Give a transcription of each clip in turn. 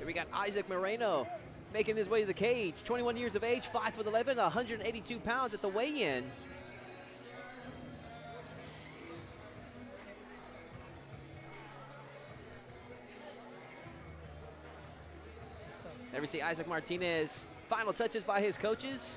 we got Isaac Moreno making his way to the cage. 21 years of age, 5'11", 182 pounds at the weigh-in. There we see Isaac Martinez. Final touches by his coaches.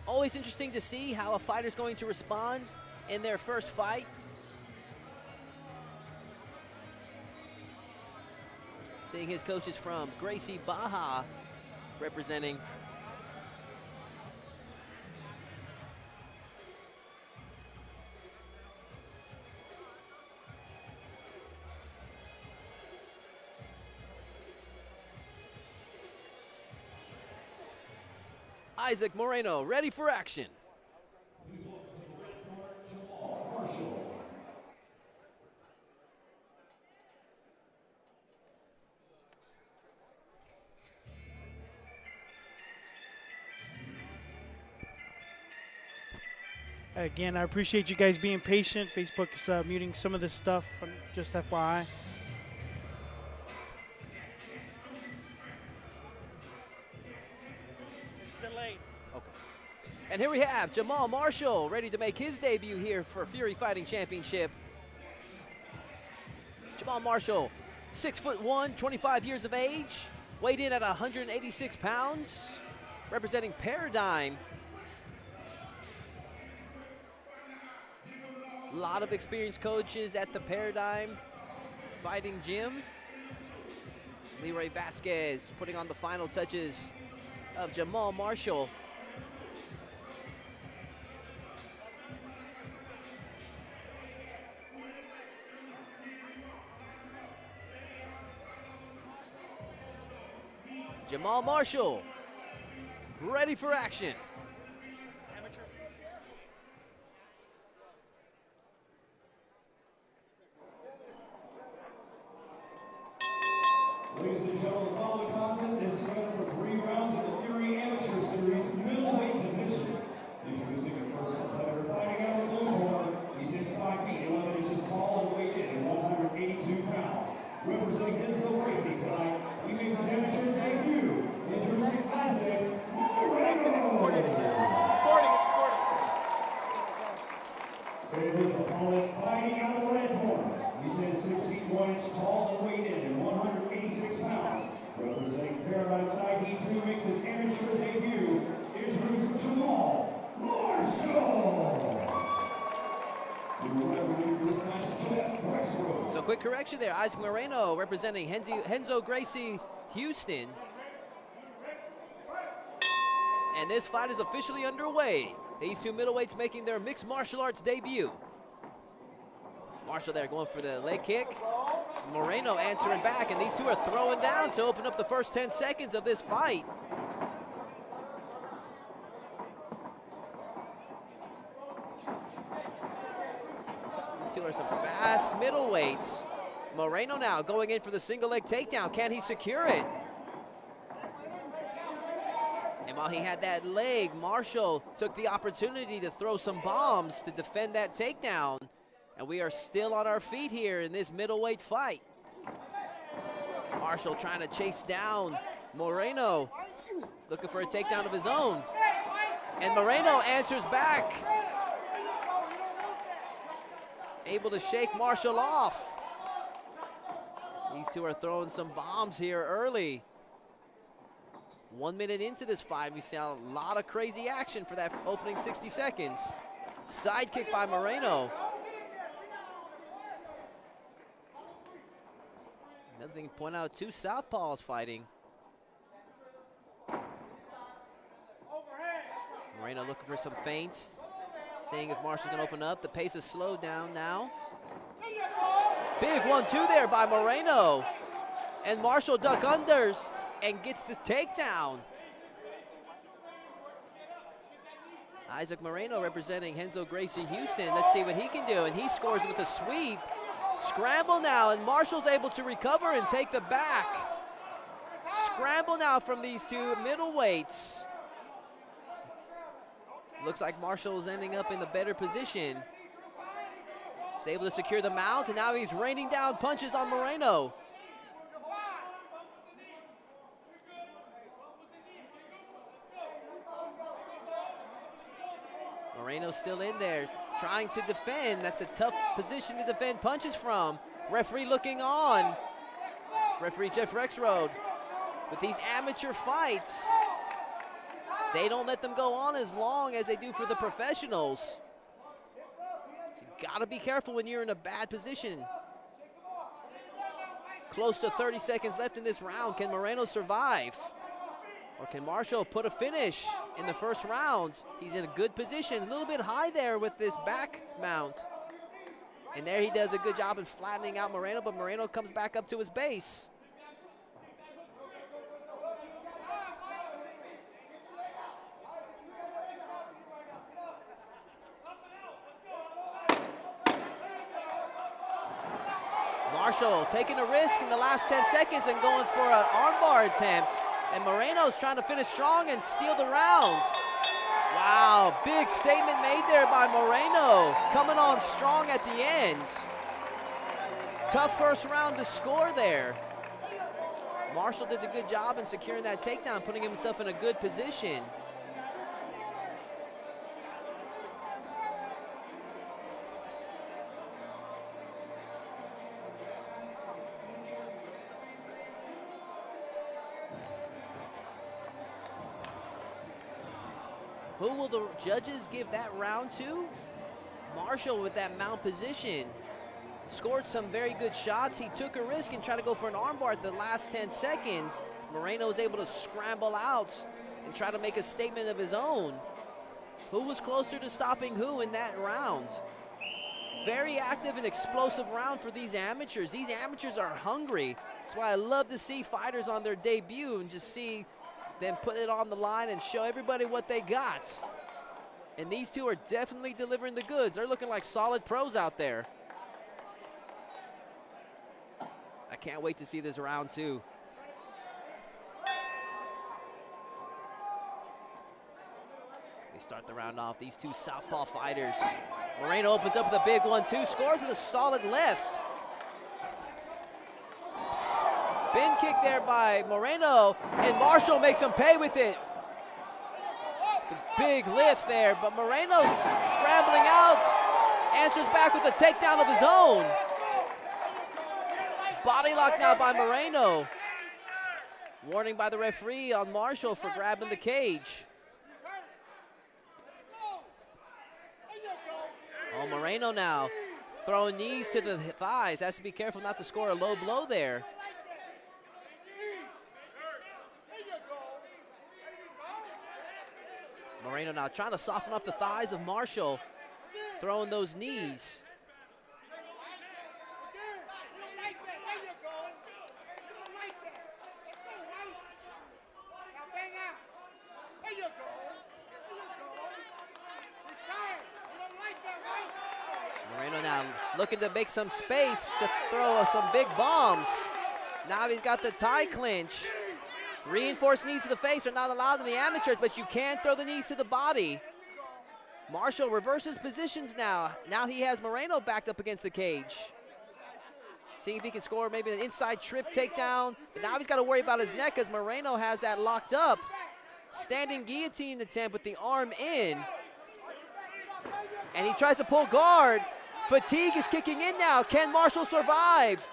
Always interesting to see how a fighter's going to respond in their first fight. Seeing his coaches from Gracie Barra representing. Isaac Moreno, ready for action. Again, I appreciate you guys being patient. Facebook is muting some of this stuff, just FYI. And here we have Jamal Marshall ready to make his debut here for Fury Fighting Championship. Jamal Marshall, 6'1", 25 years of age, weighed in at 186 pounds, representing Paradigm. A lot of experienced coaches at the Paradigm Fighting Gym. Leroy Vasquez putting on the final touches of Jamal Marshall. Jamal Marshall, ready for action. Ladies and gentlemen, the following contest is scheduled for 3 rounds of the Fury Amateur Series middleweight division. Introducing the first competitor fighting out of the blue corner. He's 6'5" 11 inches tall and weighed in at 182 pounds. Representing Henzo Gracie tonight, he makes his amateur debut. Introducing Isaac Moreno. And his opponent fighting out of the red corner. He says 6 feet 1 inch tall and weighed in at 186 pounds. Representing Paradigm tonight, he too makes his amateur debut. Introducing Jamal Marshall. So quick correction there, Isaac Moreno representing Henzo Gracie Houston. And this fight is officially underway. These two middleweights making their mixed martial arts debut. Marshall there going for the leg kick. Moreno answering back, and these two are throwing down to open up the first 10 seconds of this fight. These two are some fast middleweights. Moreno now going in for the single leg takedown. Can he secure it? And while he had that leg, Marshall took the opportunity to throw some bombs to defend that takedown. And we are still on our feet here in this middleweight fight. Marshall trying to chase down Moreno, looking for a takedown of his own. And Moreno answers back. Able to shake Marshall off. These two are throwing some bombs here early. 1 minute into this fight, we see a lot of crazy action for that opening 60 seconds. Side kick by Moreno. Another thing to point out, two southpaws fighting. Moreno looking for some feints, seeing if Marshall's gonna open up. The pace is slowed down now. Big 1-2 there by Moreno. And Marshall duck unders and gets the takedown. Isaac Moreno representing Henzo Gracie Houston. Let's see what he can do, and he scores with a sweep. Scramble now, and Marshall's able to recover and take the back. Scramble now from these two middleweights. Looks like Marshall's ending up in the better position. He's able to secure the mount, and now he's raining down punches on Moreno. Moreno's still in there, trying to defend. That's a tough position to defend punches from. Referee looking on. Referee Jeff Rexroad. With these amateur fights, they don't let them go on as long as they do for the professionals. So you gotta be careful when you're in a bad position. Close to 30 seconds left in this round. Can Moreno survive? Or can Marshall put a finish in the first round? He's in a good position, a little bit high there with this back mount. And there he does a good job in flattening out Moreno, but Moreno comes back up to his base. Marshall taking a risk in the last 10 seconds and going for an armbar attempt. And Moreno's trying to finish strong and steal the round. Wow, big statement made there by Moreno. Coming on strong at the end. Tough first round to score there. Marshall did a good job in securing that takedown, putting himself in a good position. Who will the judges give that round to? Marshall with that mount position. Scored some very good shots. He took a risk and tried to go for an armbar at the last 10 seconds. Moreno was able to scramble out and try to make a statement of his own. Who was closer to stopping who in that round? Very active and explosive round for these amateurs. These amateurs are hungry. That's why I love to see fighters on their debut and just see them put it on the line and show everybody what they got. And these two are definitely delivering the goods. They're looking like solid pros out there. I can't wait to see this round two. They start the round off, these two southpaw fighters. Moreno opens up with a big 1-2, scores with a solid left. Spin kick there by Moreno, and Marshall makes him pay with it. The big lift there, but Moreno's scrambling out, answers back with a takedown of his own. Body lock now by Moreno. Warning by the referee on Marshall for grabbing the cage. Oh, Moreno now throwing knees to the thighs. Has to be careful not to score a low blow there. Moreno now trying to soften up the thighs of Marshall, throwing those knees. Moreno now looking to make some space to throw some big bombs. Now he's got the tie clinch. Reinforced knees to the face are not allowed in the amateurs, but you can throw the knees to the body. Marshall reverses positions now. Now he has Moreno backed up against the cage. See if he can score maybe an inside trip takedown. But now he's got to worry about his neck as Moreno has that locked up. Standing guillotine attempt with the arm in. And he tries to pull guard. Fatigue is kicking in now. Can Marshall survive?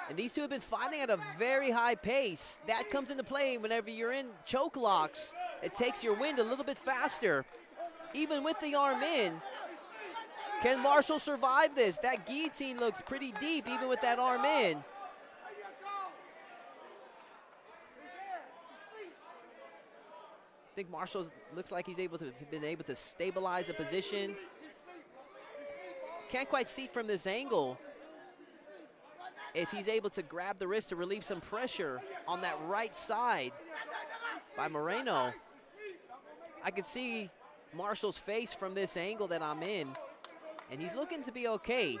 And these two have been fighting at a very high pace. That comes into play whenever you're in choke locks. It takes your wind a little bit faster. Even with the arm in, can Marshall survive this? That guillotine looks pretty deep even with that arm in. I think Marshall looks like he's been able to stabilize the position. Can't quite see from this angle if he's able to grab the wrist to relieve some pressure on that right side by Moreno. I can see Marshall's face from this angle that I'm in, and he's looking to be okay.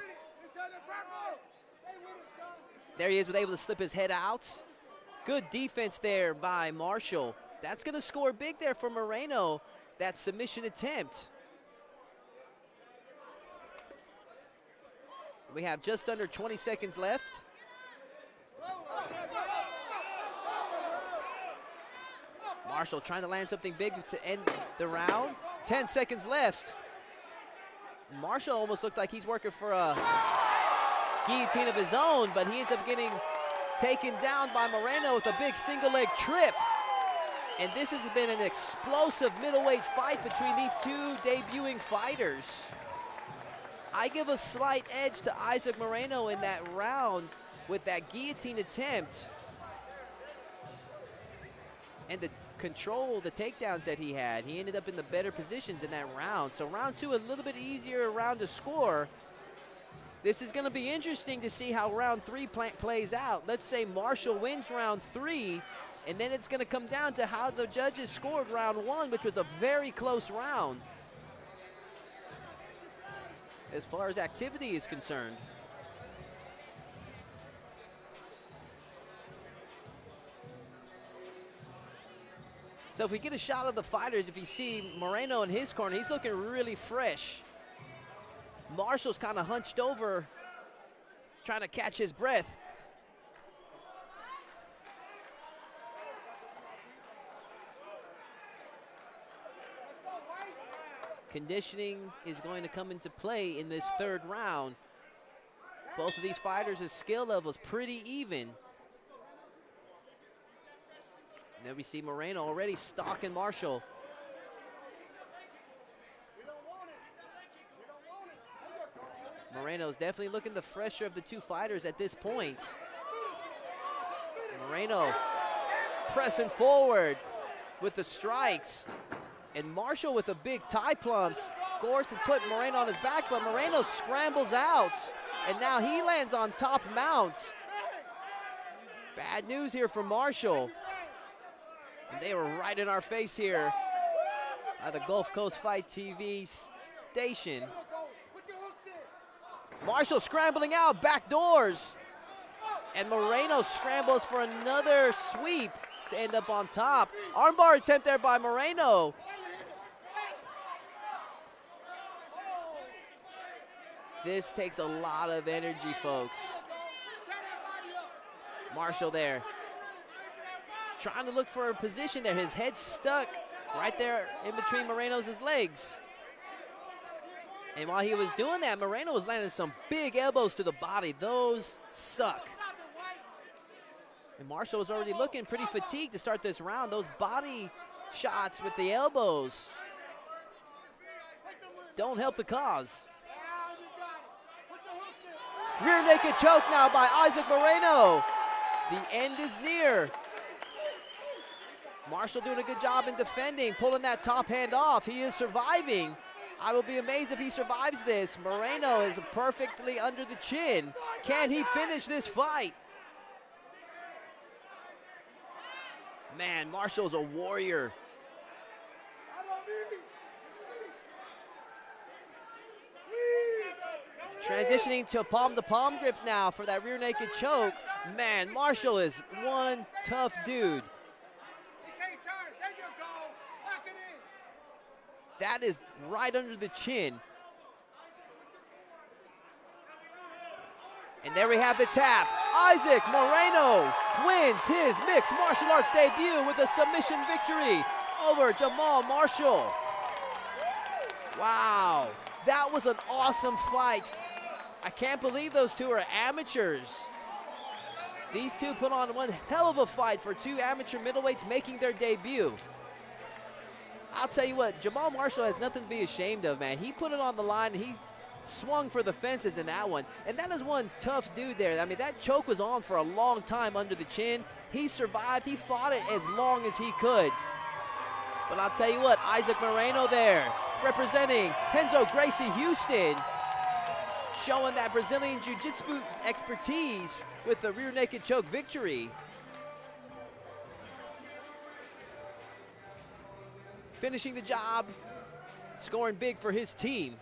There he is, able to slip his head out. Good defense there by Marshall. That's going to score big there for Moreno, that submission attempt. We have just under 20 seconds left. Marshall trying to land something big to end the round. 10 seconds left. Marshall almost looked like he's working for a guillotine of his own, but he ends up getting taken down by Moreno with a big single leg trip. And this has been an explosive middleweight fight between these two debuting fighters. I give a slight edge to Isaac Moreno in that round with that guillotine attempt and the control, the takedowns that he had. He ended up in the better positions in that round. So round 2, a little bit easier round to score. This is going to be interesting to see how round 3 plays out. Let's say Marshall wins round 3, and then it's going to come down to how the judges scored round 1, which was a very close round as far as activity is concerned. So if we get a shot of the fighters, if you see Moreno in his corner, he's looking really fresh. Marshall's kind of hunched over, trying to catch his breath. Conditioning is going to come into play in this 3rd round. Both of these fighters' skill levels pretty even. And then we see Moreno already stalking Marshall. Moreno's definitely looking the fresher of the two fighters at this point. Moreno pressing forward with the strikes. And Marshall with a big tie plum scores to put Moreno on his back, but Moreno scrambles out. And now he lands on top mount. Bad news here for Marshall. And they were right in our face here at the Gulf Coast Fight TV station. Marshall scrambling out, back doors. And Moreno scrambles for another sweep to end up on top. Armbar attempt there by Moreno. This takes a lot of energy, folks. Marshall there, trying to look for a position there. His head's stuck right there in between Moreno's legs. And while he was doing that, Moreno was landing some big elbows to the body. Those suck. And Marshall was already looking pretty fatigued to start this round. Those body shots with the elbows don't help the cause. Rear naked choke now by Isaac Moreno. The end is near. Marshall doing a good job in defending, pulling that top hand off. He is surviving. I will be amazed if he survives this. Moreno is perfectly under the chin. Can he finish this fight? Man, Marshall's a warrior. Transitioning to palm-to-palm grip now for that rear naked choke. Man, Marshall is one tough dude. That is right under the chin. And there we have the tap. Isaac Moreno wins his mixed martial arts debut with a submission victory over Jamal Marshall. Wow, that was an awesome fight. I can't believe those two are amateurs. These two put on one hell of a fight for two amateur middleweights making their debut. I'll tell you what, Jamal Marshall has nothing to be ashamed of, man. He put it on the line, and he swung for the fences in that one. And that is one tough dude there. I mean, that choke was on for a long time under the chin. He survived. He fought it as long as he could. But I'll tell you what, Isaac Moreno there, representing Renzo Gracie Houston, showing that Brazilian Jiu-Jitsu expertise with the rear naked choke victory. Finishing the job, scoring big for his team.